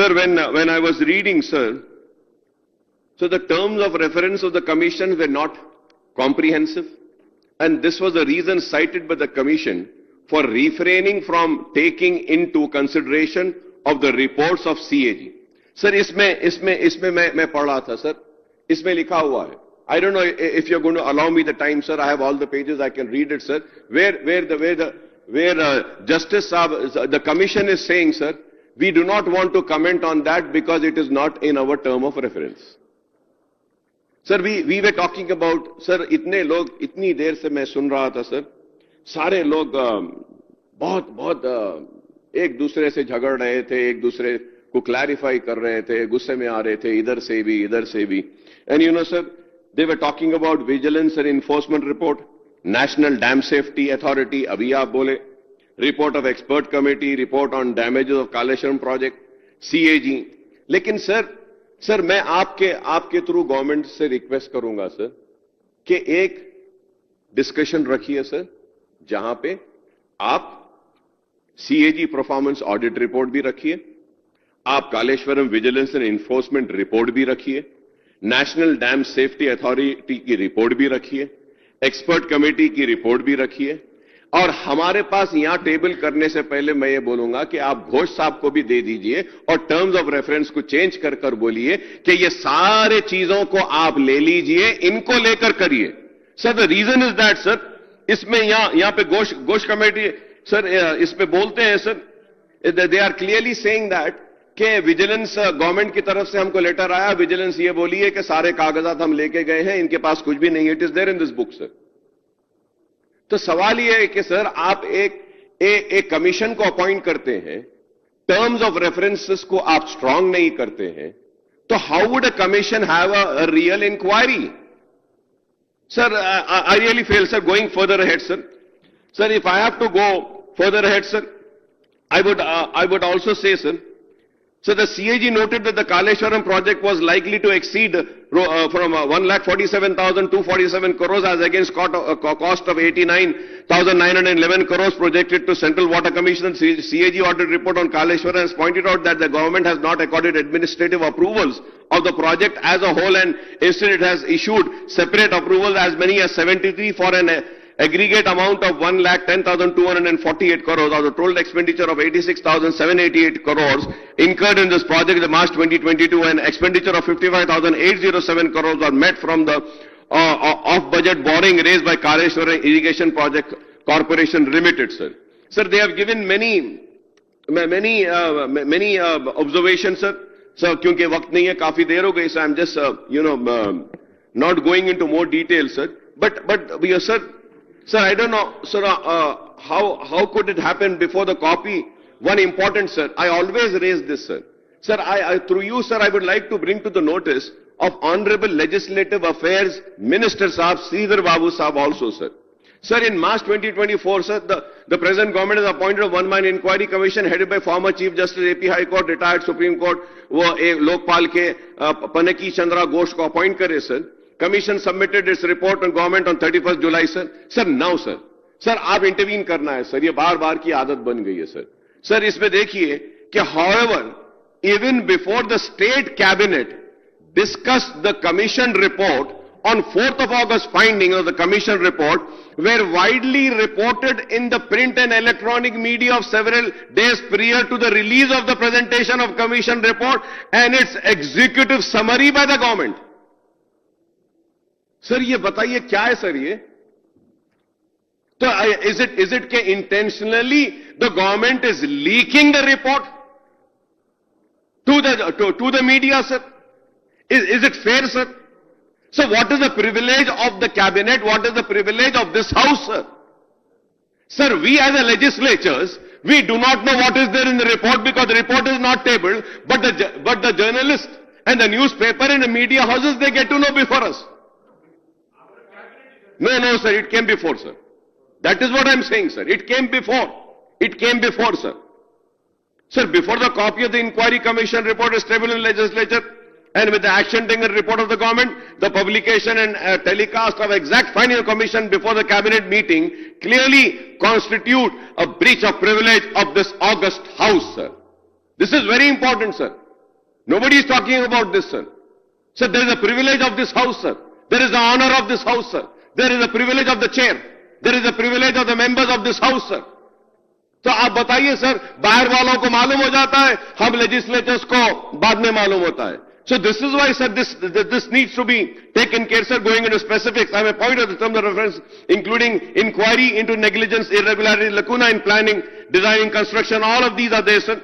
Sir, when I was reading, sir, so the terms of reference of the commission were not comprehensive, and this was the reason cited by the commission for refraining from taking into consideration of the reports of CAG. Sir, इसमें मैं पढ़ रहा था, sir. इसमें लिखा हुआ है. I don't know if you're going to allow me the time, sir. I have all the pages. I can read it, sir. Where Justice Saab, the commission is saying, sir, we do not want to comment on that because it is not in our term of reference. Sir, we were talking about, sir, इतने लोग इतनी देर से मैं सुन रहा था, sir. सारे लोग बहुत एक दूसरे से झगड़ रहे थे, एक दूसरे को क्लैरिफाई कर रहे थे, गुस्से में आ रहे थे, इधर से भी. And you know, sir, they were talking about vigilance and enforcement report, National Dam Safety Authority, अभी आप बोले, report of expert committee, report on damages of Kaleshwaram project, CAG. लेकिन सर मैं आपके थ्रू गवर्नमेंट से रिक्वेस्ट करूंगा sir कि एक डिस्कशन रखिए सर, जहां पे आप CAG परफॉर्मेंस ऑडिट रिपोर्ट भी रखिए, आप Kaleshwaram vigilance and enforcement report भी रखिए, नेशनल डैम सेफ्टी अथॉरिटी की रिपोर्ट भी रखिए, एक्सपर्ट कमेटी की रिपोर्ट भी रखिए, और हमारे पास यहां टेबल करने से पहले मैं ये बोलूंगा कि आप घोष साहब को भी दे दीजिए और टर्म्स ऑफ रेफरेंस को चेंज कर बोलिए कि ये सारे चीजों को आप ले लीजिए, इनको लेकर करिए. Sir the reason is that sir, इसमें यहां पे घोष कमेटी सर इसमें बोलते हैं sir, they are clearly saying that कि विजिलेंस गवर्नमेंट की तरफ से हमको लेटर आया, विजिलेंस ये बोली है कि सारे कागजात हम लेके गए हैं, इनके पास कुछ भी नहीं है. It is there in this book sir. तो सवाल यह है कि सर आप एक कमीशन को अपॉइंट करते हैं, टर्म्स ऑफ रेफरेंसेस को आप स्ट्रांग नहीं करते हैं, तो how would a commission have a real inquiry? Sir I really feel sir going further ahead sir. Sir if I have to go further ahead sir, I would also say, sir, so the CAG noted that the Kaleshwaram project was likely to exceed from 1,47,247 crores as against cost of 89,911 crores projected to Central Water Commission. CAG audit report on Kaleshwaram has pointed out that the government has not accorded administrative approvals of the project as a whole, and instead it has issued separate approvals as many as 73 for an aggregate amount of 1,10,248 crores, or the total expenditure of 86,788 crores incurred in this project in March 2022, and expenditure of 55,807 crores were met from the off-budget borrowing raised by Kaleshwaram Irrigation Project Corporation Limited, sir. Sir, they have given many observations, sir. Sir, क्योंकि वक्त नहीं है, काफी देर हो गई, so I'm just, not going into more detail, sir. But sir, I don't know, sir, how could it happen before the copy? One important, sir, I always raise this, sir. Sir, through you, sir, I would like to bring to the notice of Honorable Legislative Affairs Minister Saab, Sridhar Babu Saab also, sir. Sir, in March 2024, sir, the present government has appointed a one-man inquiry commission headed by former Chief Justice AP High Court, retired Supreme Court, वो लोकपाल के पनकी चंद्रा घोष को appoint करे, sir. Commission submitted its report on government on 31st July, sir. Sir, now, sir. Sir, आप intervene करना है, sir. ये बार-बार की आदत बन गई है, सर. सर, इसमें देखिए कि however, even before the state cabinet discussed the commission report on 4th of August, findings of the commission report were widely reported in the print and electronic media of several days prior to the release of the presentation of commission report and its executive summary by the government. Sir ये बताइए क्या है sir ये? तो is it कि intentionally the government is leaking the report to the media, sir? Is it fair, sir? So what is the privilege of the cabinet? What is the privilege of this house, sir? Sir, we as a legislatures, we do not know what is there in the report because the report is not tabled, but the journalists and the newspaper and the media houses, they get to know before us. No, sir, it came before, sir. That is what I'm saying, sir. It came before. It came before, sir. Sir, before the copy of the inquiry commission report is tabled in the legislature, and with the action taken report of the government, the publication and telecast of exact finding of commission before the cabinet meeting clearly constitute a breach of privilege of this august house, sir. This is very important, sir. Nobody is talking about this, sir. Sir, there is a privilege of this house, sir. There is the honor of this house, sir. There is a privilege of the chair. There is a privilege of the members of this house, sir. तो आप बताइए sir, बाहर वालों को मालूम हो जाता है, हम लेजिस्लेटर्स को बाद में मालूम होता है. So this is why, sir, this needs to be taken care, sir. Going into specifics, I have a point of the terms of reference, including inquiry into negligence, irregularity, lacuna in planning, designing, construction. All of these are there, sir.